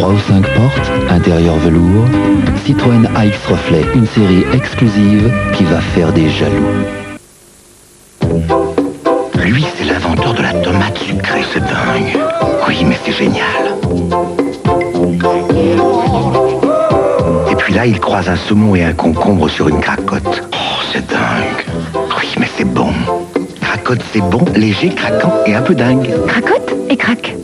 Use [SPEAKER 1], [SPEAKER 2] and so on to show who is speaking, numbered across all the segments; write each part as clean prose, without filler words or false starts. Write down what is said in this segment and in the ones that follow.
[SPEAKER 1] 3 ou 5 portes, intérieur velours, Citroën AX Reflet, une série exclusive qui va faire des jaloux.
[SPEAKER 2] Lui, c'est l'inventeur de la tomate sucrée, c'est dingue. Oui, mais c'est génial. Et puis là, il croise un saumon et un concombre sur une cracotte. Oh, c'est dingue. Oui, mais c'est bon. Cracotte, c'est bon, léger, craquant et un peu dingue.
[SPEAKER 3] Cracotte et craque.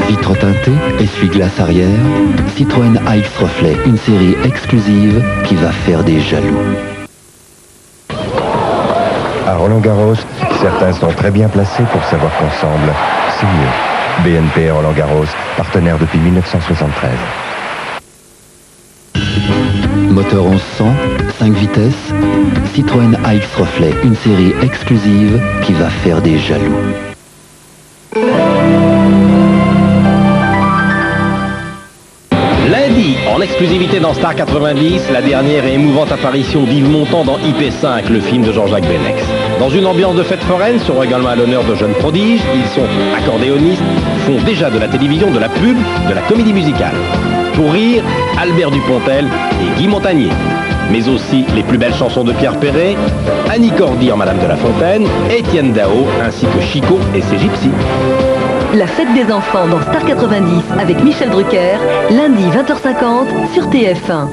[SPEAKER 1] Vitre teintée, essuie-glace arrière, Citroën AX Reflet, une série exclusive qui va faire des jaloux.
[SPEAKER 4] À Roland-Garros, certains sont très bien placés pour savoir qu'ensemble, c'est mieux. BNP Roland-Garros, partenaire depuis 1973.
[SPEAKER 1] Moteur 1100, 5 vitesses, Citroën AX Reflet, une série exclusive qui va faire des jaloux.
[SPEAKER 5] Lundi, en exclusivité dans Star 90, la dernière et émouvante apparition d'Yves Montand dans IP5, le film de Jean-Jacques Benex. Dans une ambiance de fête foraine, seront également à l'honneur de jeunes prodiges. Ils sont accordéonistes, font déjà de la télévision, de la pub, de la comédie musicale. Pour rire, Albert Dupontel et Guy Montagnier. Mais aussi les plus belles chansons de Pierre Perret, Annie Cordy en Madame de la Fontaine, Étienne Dao, ainsi que Chico et ses gypsies.
[SPEAKER 3] La fête des enfants dans Star 90 avec Michel Drucker, lundi 20h50 sur TF1.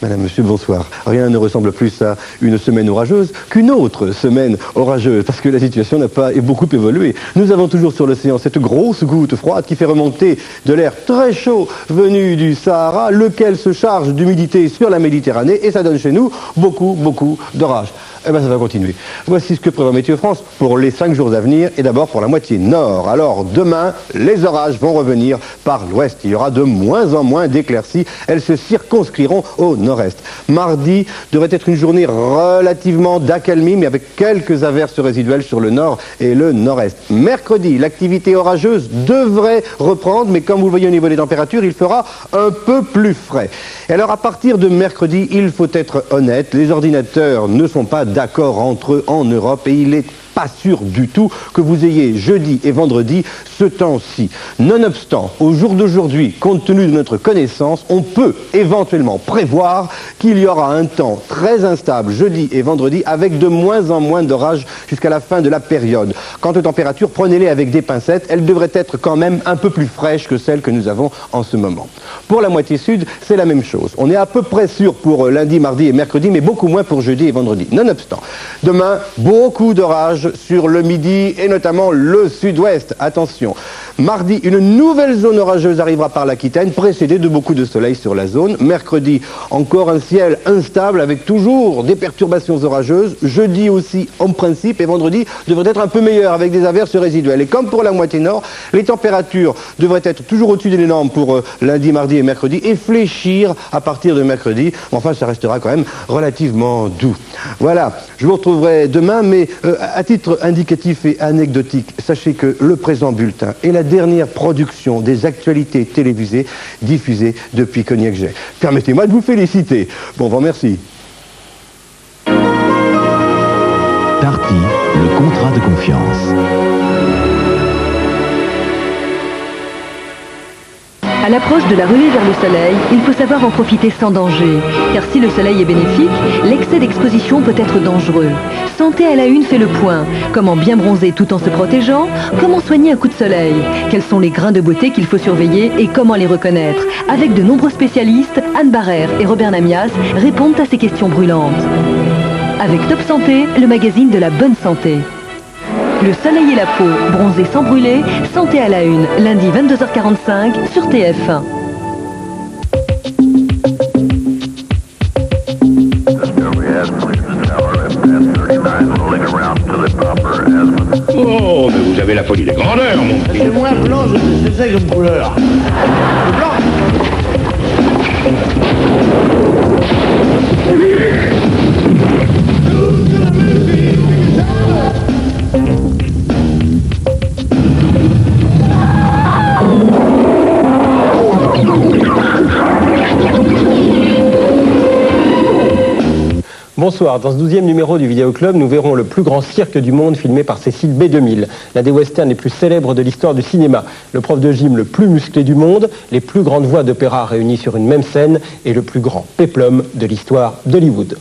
[SPEAKER 6] Madame, monsieur, bonsoir. Rien ne ressemble plus à une semaine orageuse qu'une autre semaine orageuse, parce que la situation n'a pas beaucoup évolué. Nous avons toujours sur l'océan cette grosse goutte froide qui fait remonter de l'air très chaud venu du Sahara, lequel se charge d'humidité sur la Méditerranée, et ça donne chez nous beaucoup d'orages. Eh bien, ça va continuer. Voici ce que prévoit Météo France pour les 5 jours à venir, et d'abord pour la moitié nord. Alors, demain, les orages vont revenir par l'ouest. Il y aura de moins en moins d'éclaircies. Elles se circonscriront au nord-est. Mardi devrait être une journée relativement d'accalmie, mais avec quelques averses résiduelles sur le nord et le nord-est. Mercredi, l'activité orageuse devrait reprendre, mais comme vous le voyez au niveau des températures, il fera un peu plus frais. Et alors, à partir de mercredi, il faut être honnête, les ordinateurs ne sont pas d'accord entre eux en Europe et il est pas sûr du tout que vous ayez jeudi et vendredi ce temps-ci. Nonobstant, au jour d'aujourd'hui, compte tenu de notre connaissance, on peut éventuellement prévoir qu'il y aura un temps très instable jeudi et vendredi avec de moins en moins d'orages jusqu'à la fin de la période. Quant aux températures, prenez-les avec des pincettes, elles devraient être quand même un peu plus fraîches que celles que nous avons en ce moment. Pour la moitié sud, c'est la même chose. On est à peu près sûr pour lundi, mardi et mercredi, mais beaucoup moins pour jeudi et vendredi. Nonobstant, demain, beaucoup d'orages sur le midi et notamment le sud-ouest. Attention, mardi, une nouvelle zone orageuse arrivera par l'Aquitaine, précédée de beaucoup de soleil sur la zone. Mercredi, encore un ciel instable avec toujours des perturbations orageuses. Jeudi aussi, en principe, et vendredi devrait être un peu meilleur avec des averses résiduelles. Et comme pour la moitié nord, les températures devraient être toujours au-dessus des normes pour lundi, mardi et mercredi et fléchir à partir de mercredi. Enfin, ça restera quand même relativement doux. Voilà, je vous retrouverai demain, mais à titre indicatif et anecdotique, sachez que le présent bulletin est la dernière production des actualités télévisées diffusées depuis Cognac-Jet. Permettez-moi de vous féliciter. Bon, vous remercie.
[SPEAKER 1] Darty, le contrat de confiance.
[SPEAKER 3] À l'approche de la ruée vers le soleil, il faut savoir en profiter sans danger. Car si le soleil est bénéfique, l'excès d'exposition peut être dangereux. Santé à la une fait le point. Comment bien bronzer tout en se protégeant? Comment soigner un coup de soleil? Quels sont les grains de beauté qu'il faut surveiller et comment les reconnaître? Avec de nombreux spécialistes, Anne Barrère et Robert Namias répondent à ces questions brûlantes. Avec Top Santé, le magazine de la bonne santé. Le soleil et la peau, bronzer sans brûler, santé à la une, lundi 22h45 sur TF1.
[SPEAKER 7] Oh, mais vous avez la folie des grandeurs, mon fils.
[SPEAKER 8] C'est moins blanc, je sais comme couleur. Le blanc.
[SPEAKER 9] Bonsoir, dans ce 12e numéro du Vidéo Club, nous verrons le plus grand cirque du monde filmé par Cécile B2000, l'un des westerns les plus célèbres de l'histoire du cinéma, le prof de gym le plus musclé du monde, les plus grandes voix d'opéra réunies sur une même scène et le plus grand péplum de l'histoire d'Hollywood.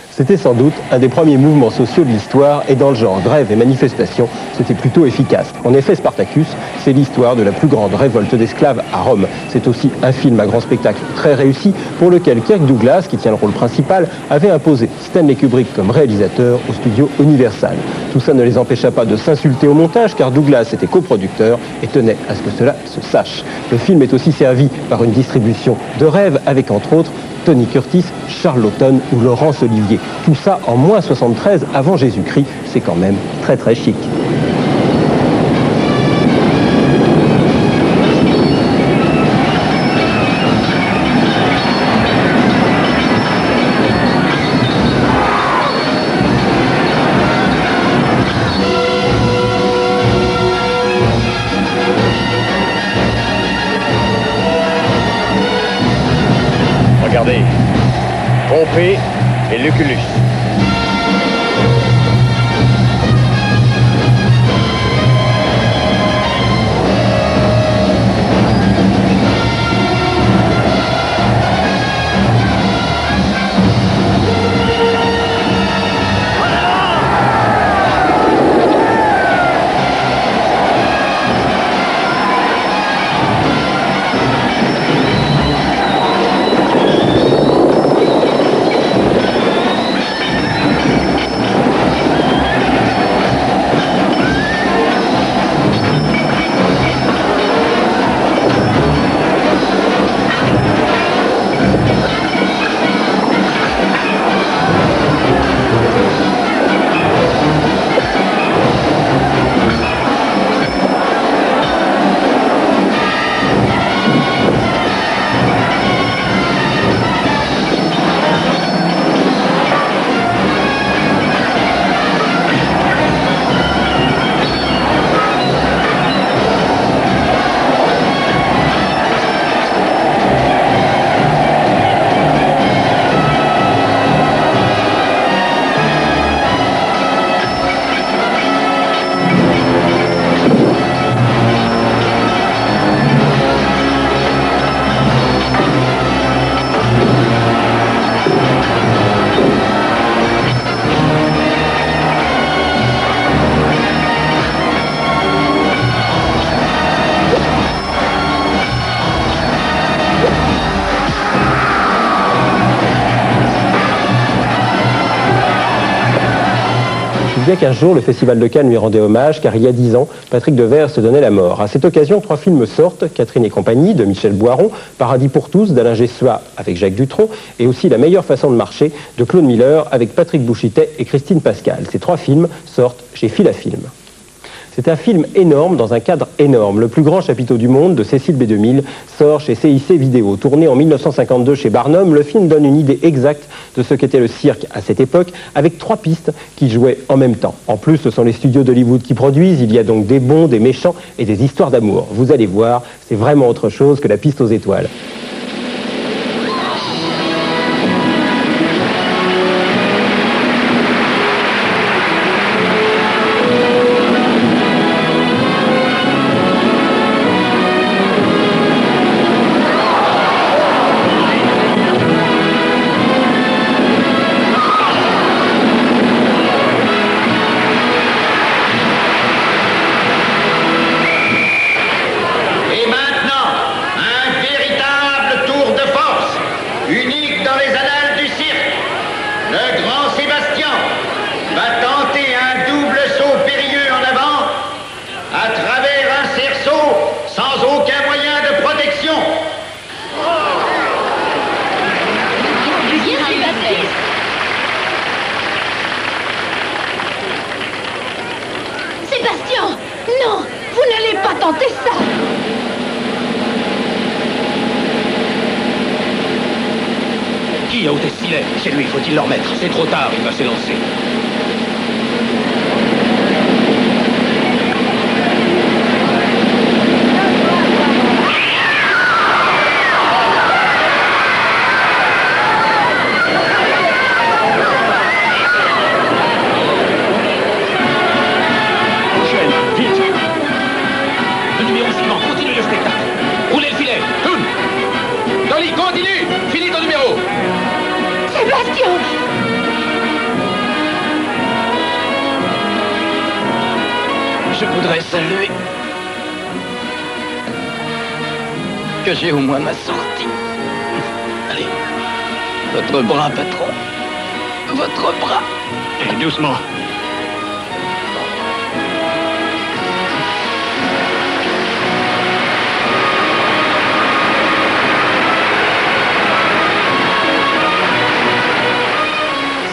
[SPEAKER 9] C'était sans doute un des premiers mouvements sociaux de l'histoire et dans le genre grève et manifestation, c'était plutôt efficace. En effet, Spartacus, c'est l'histoire de la plus grande révolte d'esclaves à Rome. C'est aussi un film à grand spectacle très réussi pour lequel Kirk Douglas, qui tient le rôle principal, avait imposé Stanley Kubrick comme réalisateur au studio Universal. Tout ça ne les empêcha pas de s'insulter au montage car Douglas était coproducteur et tenait à ce que cela se sache. Le film est aussi servi par une distribution de rêve avec entre autres Tony Curtis, Charles Laughton ou Laurence Olivier. Tout ça en moins 73 avant Jésus-Christ, c'est quand même très très chic.
[SPEAKER 7] Regardez, Pompée et Lucullus.
[SPEAKER 9] Bien qu'un jour, le Festival de Cannes lui rendait hommage, car il y a 10 ans, Patrick Devers se donnait la mort. À cette occasion, 3 films sortent, Catherine et compagnie, de Michel Boiron, Paradis pour tous, d'Alain Gessois avec Jacques Dutronc, et aussi La meilleure façon de marcher, de Claude Miller, avec Patrick Bouchitet et Christine Pascal. Ces 3 films sortent chez Filafilm. C'est un film énorme dans un cadre énorme. Le plus grand chapiteau du monde de Cécile B2000 sort chez CIC Vidéo. Tourné en 1952 chez Barnum, le film donne une idée exacte de ce qu'était le cirque à cette époque, avec 3 pistes qui jouaient en même temps. En plus, ce sont les studios d'Hollywood qui produisent. Il y a donc des bons, des méchants et des histoires d'amour. Vous allez voir, c'est vraiment autre chose que la piste aux étoiles.
[SPEAKER 7] Qui a ôté ce filet? C'est lui, faut-il le remettre? C'est trop tard, il va s'élancer. je voudrais saluer que j'ai au moins ma sortie. Allez, votre bras, patron. Votre bras. Et doucement.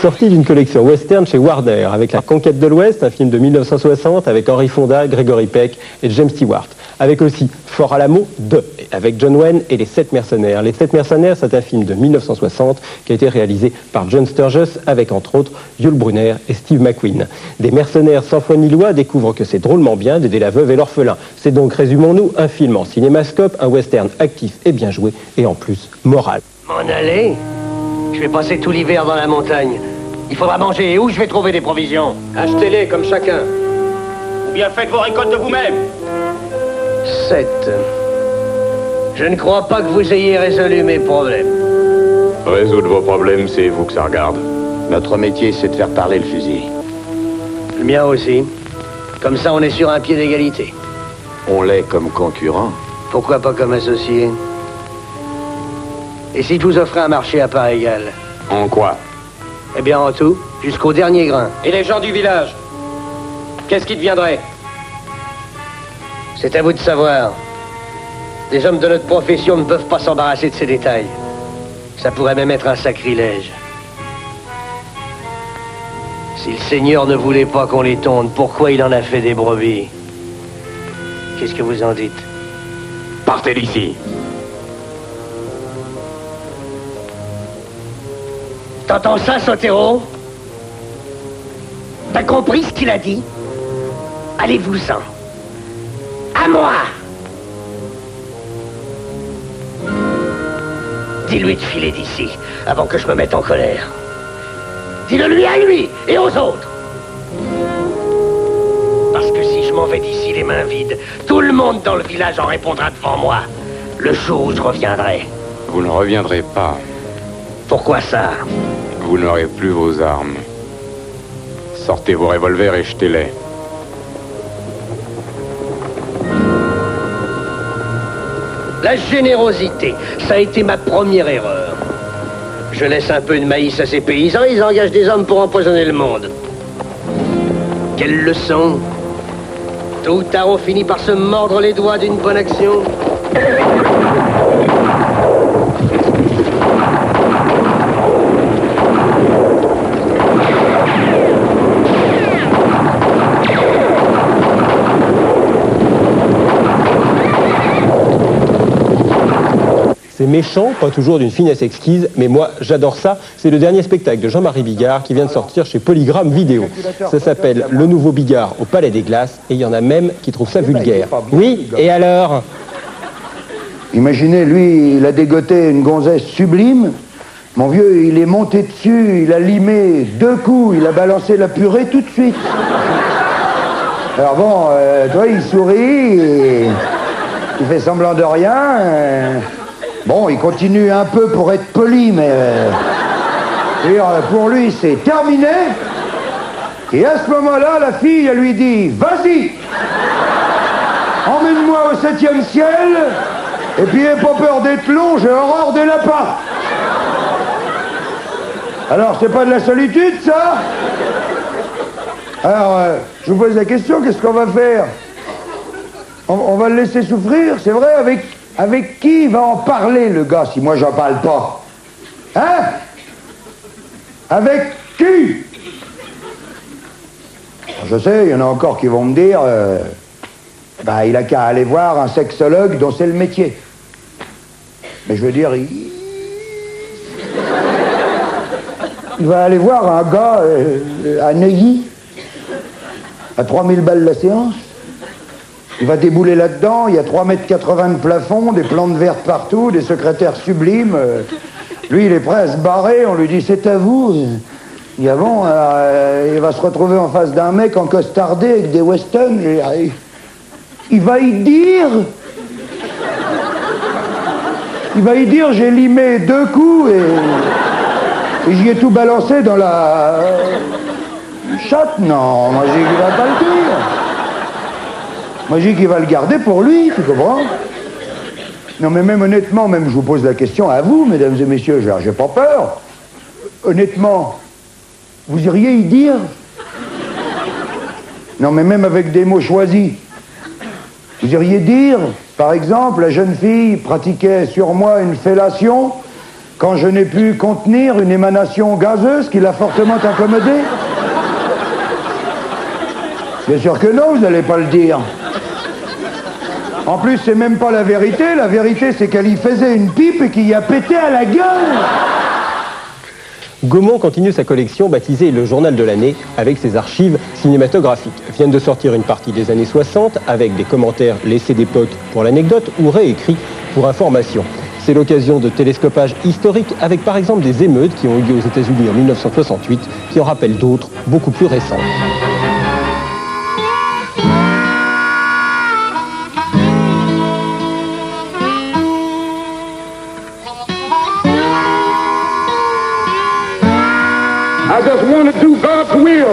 [SPEAKER 9] Sorti d'une collection western chez Warner, avec La Conquête de l'Ouest, un film de 1960 avec Henry Fonda, Gregory Peck et James Stewart. Avec aussi Fort Alamo 2, avec John Wayne et Les Sept Mercenaires. Les Sept Mercenaires, c'est un film de 1960 qui a été réalisé par John Sturges avec entre autres Yul Brynner et Steve McQueen. Des mercenaires sans foi ni loi découvrent que c'est drôlement bien d'aider la veuve et l'orphelin. C'est donc, résumons-nous, un film en cinémascope, un western actif et bien joué, et en plus moral.
[SPEAKER 10] M'en aller? Je vais passer tout l'hiver dans la montagne. Il faudra manger. Et où je vais trouver des provisions?
[SPEAKER 5] Achetez-les comme chacun. Ou bien faites vos récoltes de vous-même.
[SPEAKER 10] 7. Je ne crois pas que vous ayez résolu mes problèmes.
[SPEAKER 11] Résoudre vos problèmes, c'est vous que ça regarde.
[SPEAKER 2] Notre métier, c'est de faire parler le fusil.
[SPEAKER 10] Le mien aussi. Comme ça, on est sur un pied d'égalité.
[SPEAKER 2] On l'est comme concurrent.
[SPEAKER 10] Pourquoi pas comme associé? Et si je vous offrais un marché à part égale?
[SPEAKER 11] En quoi?
[SPEAKER 10] Eh bien, en tout, jusqu'au dernier grain.
[SPEAKER 5] Et les gens du village? Qu'est-ce qui deviendrait?
[SPEAKER 10] C'est à vous de savoir. Les hommes de notre profession ne peuvent pas s'embarrasser de ces détails. Ça pourrait même être un sacrilège. Si le Seigneur ne voulait pas qu'on les tonde, pourquoi il en a fait des brebis? Qu'est-ce que vous en dites?
[SPEAKER 11] Partez d'ici.
[SPEAKER 10] T'entends ça, Sotero? T'as compris ce qu'il a dit? Allez-vous-en. À moi! Dis-lui de filer d'ici, avant que je me mette en colère. Dis-le lui à lui et aux autres. Parce que si je m'en vais d'ici les mains vides, tout le monde dans le village en répondra devant moi. Le jour où je reviendrai.
[SPEAKER 11] Vous ne reviendrez pas.
[SPEAKER 10] Pourquoi ça?
[SPEAKER 11] Vous n'aurez plus vos armes. Sortez vos revolvers et jetez-les.
[SPEAKER 10] La générosité, ça a été ma première erreur. Je laisse un peu de maïs à ces paysans, ils engagent des hommes pour empoisonner le monde. Quelle leçon! Tôt ou tard, on finit par se mordre les doigts d'une bonne action.
[SPEAKER 9] C'est méchant, pas toujours d'une finesse exquise, mais moi j'adore ça. C'est le dernier spectacle de Jean-Marie Bigard qui vient de sortir chez Polygram Vidéo. Ça s'appelle Le Nouveau Bigard au Palais des Glaces et il y en a même qui trouvent ça vulgaire. Oui, et alors?
[SPEAKER 12] Imaginez, lui, il a dégoté une gonzesse sublime. Mon vieux, il est monté dessus, il a limé 2 coups, il a balancé la purée tout de suite. Alors bon, toi, il sourit, il fait semblant de rien. Bon, il continue un peu pour être poli, mais... pour lui, c'est terminé. Et à ce moment-là, la fille, elle lui dit, vas-y, emmène-moi au 7e ciel, et puis n'aie pas peur d'être long, j'ai horreur des lapins. Alors, c'est pas de la solitude, ça? Alors, je vous pose la question, qu'est-ce qu'on va faire? On va le laisser souffrir, c'est vrai, avec qui il va en parler, le gars, si moi j'en parle pas? Hein? Avec qui? Je sais, il y en a encore qui vont me dire, il a qu'à aller voir un sexologue dont c'est le métier. Mais je veux dire, il va aller voir un gars à Neuilly, à 3000 balles la séance. Il va débouler là-dedans, il y a 3,80 m de plafond, des plantes vertes partout, des secrétaires sublimes. Lui, il est prêt à se barrer, on lui dit c'est à vous. Il dit ah bon, il va se retrouver en face d'un mec encostardé avec des westerns. Il va y dire... j'ai limé 2 coups et j'y ai tout balancé dans la... chatte, non, moi il va pas le dire. Moi, je dis qu'il va le garder pour lui, tu comprends? Non, mais même honnêtement, même je vous pose la question à vous, mesdames et messieurs, j'ai pas peur. Honnêtement, vous iriez y dire? Non, mais même avec des mots choisis. Vous iriez dire, par exemple, la jeune fille pratiquait sur moi une fellation quand je n'ai pu contenir une émanation gazeuse qui l'a fortement incommodée? Bien sûr que non, vous n'allez pas le dire. En plus, c'est même pas la vérité c'est qu'elle y faisait une pipe et qu'il y a pété à la gueule.
[SPEAKER 9] Gaumont continue sa collection baptisée Le Journal de l'année avec ses archives cinématographiques. Viennent de sortir une partie des années 60 avec des commentaires laissés d'époque pour l'anecdote ou réécrits pour information. C'est l'occasion de télescopages historiques avec par exemple des émeutes qui ont eu lieu aux États-Unis en 1968 qui en rappellent d'autres beaucoup plus récentes.
[SPEAKER 13] I just want to do God's will.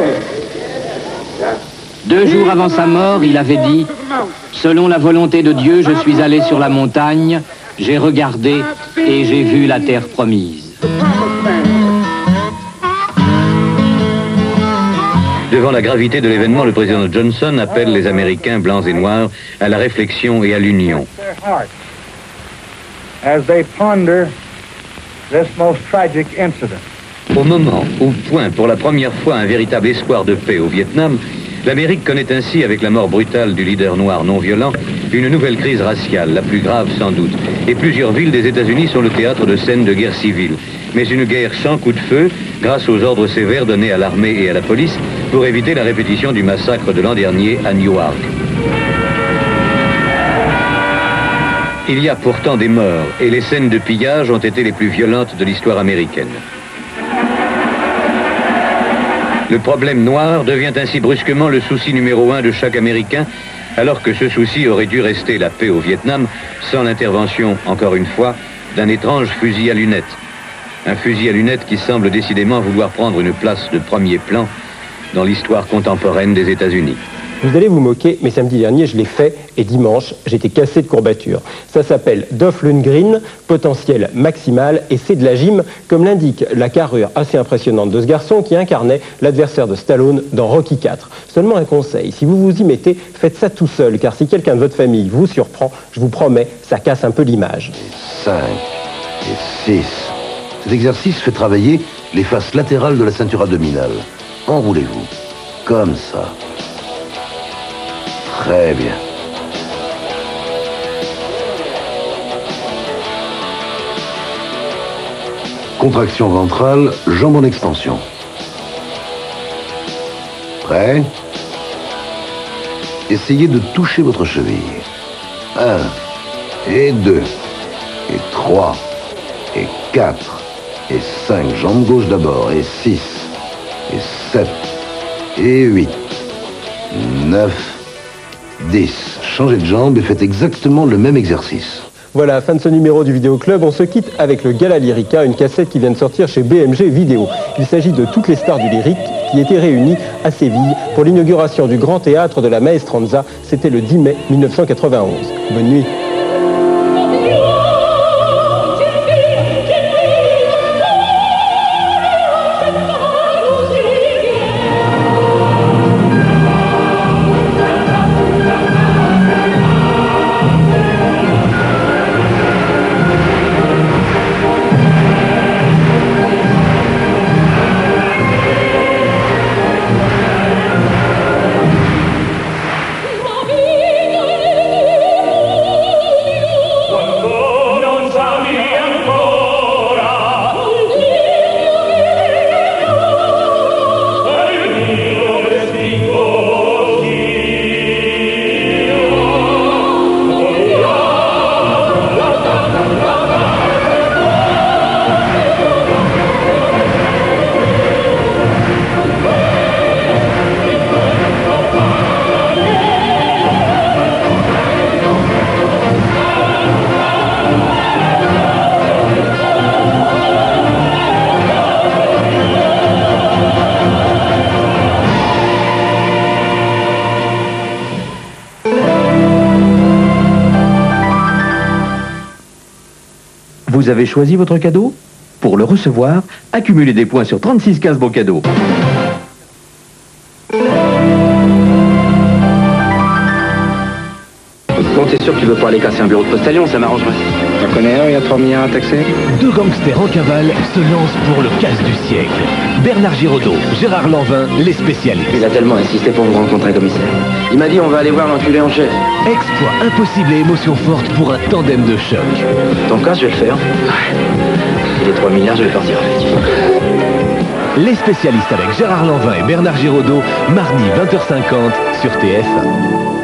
[SPEAKER 7] 2 jours avant sa mort, il avait dit « Selon la volonté de Dieu, je suis allé sur la montagne, j'ai regardé et j'ai vu la terre promise. »
[SPEAKER 14] Devant la gravité de l'événement, le président Johnson appelle les Américains blancs et noirs à la réflexion et à l'union.
[SPEAKER 13] As they ponder this most tragic incident.
[SPEAKER 14] Au moment où pointe pour la première fois un véritable espoir de paix au Vietnam, l'Amérique connaît ainsi, avec la mort brutale du leader noir non violent, une nouvelle crise raciale, la plus grave sans doute. Et plusieurs villes des États-Unis sont le théâtre de scènes de guerre civile. Mais une guerre sans coup de feu, grâce aux ordres sévères donnés à l'armée et à la police, pour éviter la répétition du massacre de l'an dernier à Newark. Il y a pourtant des morts, et les scènes de pillage ont été les plus violentes de l'histoire américaine. Le problème noir devient ainsi brusquement le souci numéro 1 de chaque Américain, alors que ce souci aurait dû rester la paix au Vietnam, sans l'intervention, encore une fois, d'un étrange fusil à lunettes. Un fusil à lunettes qui semble décidément vouloir prendre une place de premier plan dans l'histoire contemporaine des États-Unis.
[SPEAKER 9] Vous allez vous moquer, mais samedi dernier, je l'ai fait, et dimanche, j'étais cassé de courbatures. Ça s'appelle Dolph Lundgren, potentiel maximal, et c'est de la gym, comme l'indique la carrure assez impressionnante de ce garçon qui incarnait l'adversaire de Stallone dans Rocky IV. Seulement un conseil, si vous vous y mettez, faites ça tout seul, car si quelqu'un de votre famille vous surprend, je vous promets, ça casse un peu l'image.
[SPEAKER 15] 5 et 6. Cet exercice fait travailler les faces latérales de la ceinture abdominale. Enroulez-vous, comme ça. Très bien. Contraction ventrale, jambes en extension. Prêt? Essayez de toucher votre cheville. 1 et 2 et 3 et 4 et 5. Jambe gauche d'abord et 6 et 7 et 8, 9, 10. Changez de jambe et faites exactement le même exercice.
[SPEAKER 9] Voilà, fin de ce numéro du Vidéo Club. On se quitte avec le Gala Lyrica, une cassette qui vient de sortir chez BMG Vidéo. Il s'agit de toutes les stars du lyrique qui étaient réunies à Séville pour l'inauguration du Grand Théâtre de la Maestranza. C'était le 10 mai 1991. Bonne nuit.
[SPEAKER 16] Vous avez choisi votre cadeau? Pour le recevoir, accumulez des points sur 36 15 bons cadeaux.
[SPEAKER 17] Quand t'es sûr que tu veux pas aller casser un bureau de postalion, ça m'arrangerait.
[SPEAKER 11] T'en connais un, il y a 3 milliards à taxer?
[SPEAKER 18] Deux gangsters en cavale se lancent pour le casse du siècle. Bernard Giraudot, Gérard Lanvin, les spécialistes.
[SPEAKER 17] Il a tellement insisté pour vous rencontrer, commissaire. Il m'a dit on va aller voir l'enculé en chef.
[SPEAKER 18] Exploit impossible et émotion forte pour un tandem de choc.
[SPEAKER 17] Ton cas, je vais le faire. Il est 3 milliards, je vais partir avec.
[SPEAKER 18] Les spécialistes avec Gérard Lanvin et Bernard Giraudot, mardi 20h50 sur TF1.